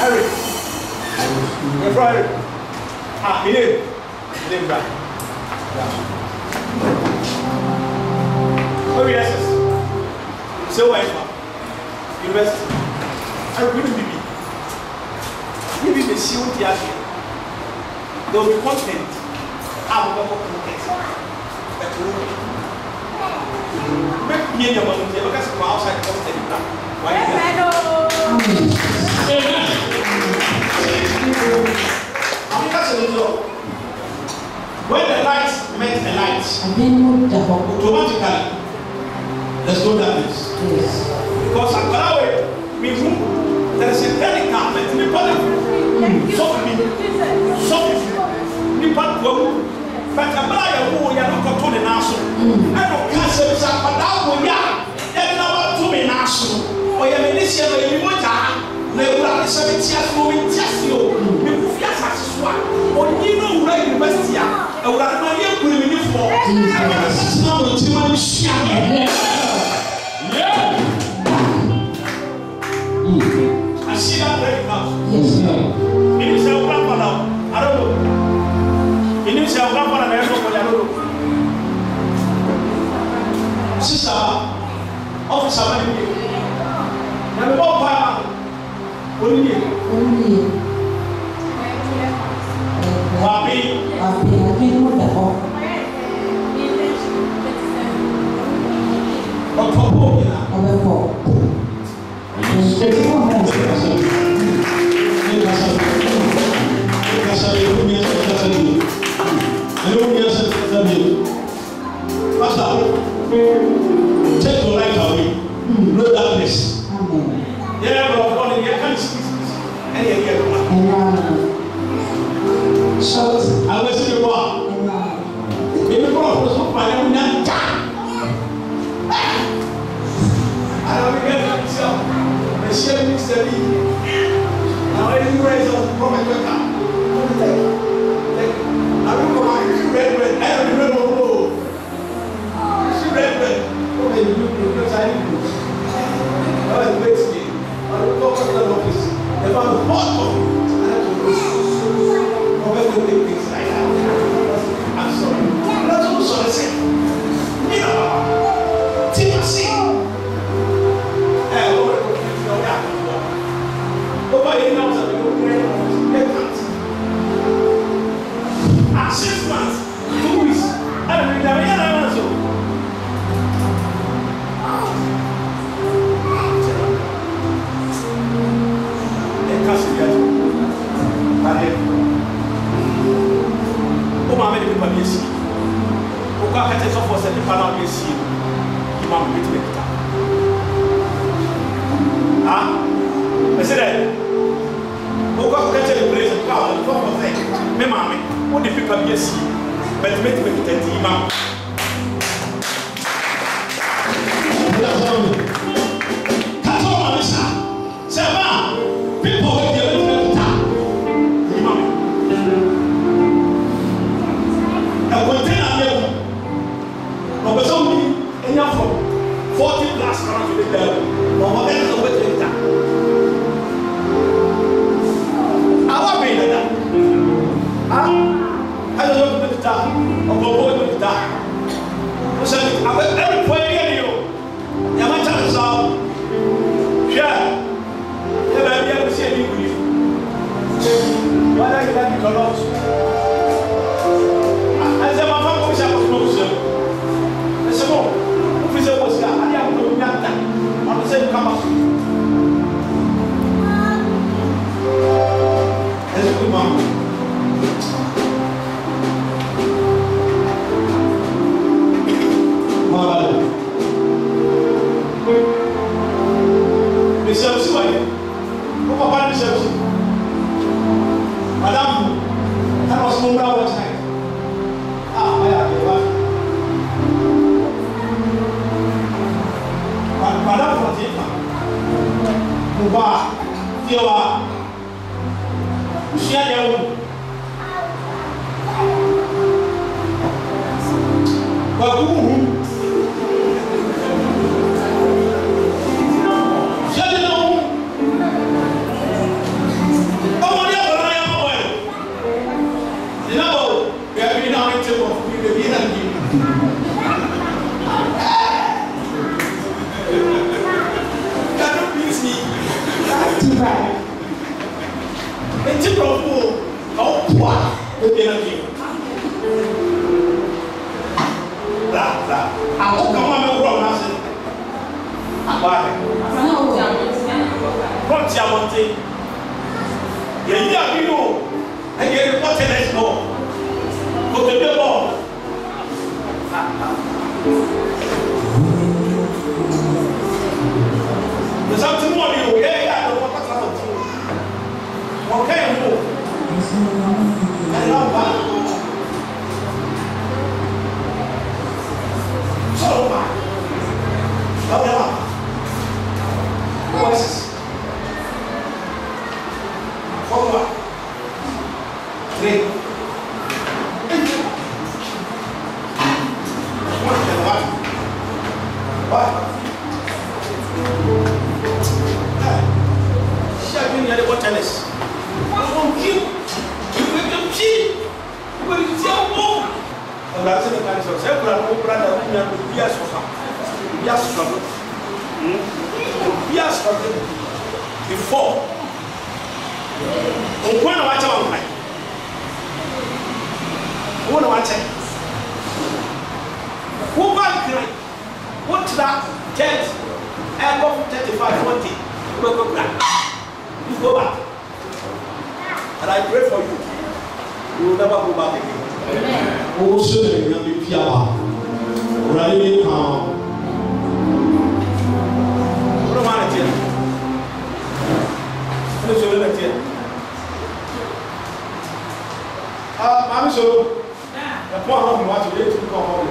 Eric. Your brother. Ah, he did. He did back. Oh, yes. So, why? University. I wouldn't be. Maybe the see what you are. There will be content. I will not content. But make me and your mother because from outside content. Why? When the light met the light, automatically there's no darkness. Yes. Because there is a technical that we put but a buyer who are not controlling the national. I don't cancel this up, but now we are never to be national. Or you may see a remote time, they will have 7 years moving just you. You just as one. Or you know, right, university, I would have no year putting you for. It's not too much. Yeah. I see that very now. Yes, sir. It is a grandfather. I don't know. It is a grandfather. I don't know. Sister, officer, I'm about power. Only. Papi. Take your life away. No darkness. Yeah, but God, you can't speak. So I was in the war. Maybe God was not my own. I don't get myself. The shame is the lead. Now, any raise of prophet, I don't know why you read. I don't remember. You read. Okay, you because I didn't do. I was waiting. I don't talk about the office. If I'm hot of it, I have to go. Prophet will take things like that. I'm sorry. That's also the same. You know, Timothy. Nobody knows that we don't pray on this. 6 months, 2 weeks, I don't know. Enti brofo ọpọ a ebe na bi. Da. Awo kan wa me wuro na se. Agba. Ko ti amonte. Ye yi abi no. E ye report next no. Ko te be bo. The something more you yeah no what talk to. Okay mo. I love that. So bad. Love them up. Voices. 4, 3. What? She has been here the tennis. What's wrong with you? You make them cheat. You will tell more. And that's the kind of self brother who are the years of years struggle. Years struggle. Before. When I watch our life. When I watch it. Who back great? What that 10 above 35, 40? You go back. And I pray for you. You will never go back again. Oh, sir, you will be pure. Right now. What am I telling you? What is your name? I'm so. The point of what you need to come home.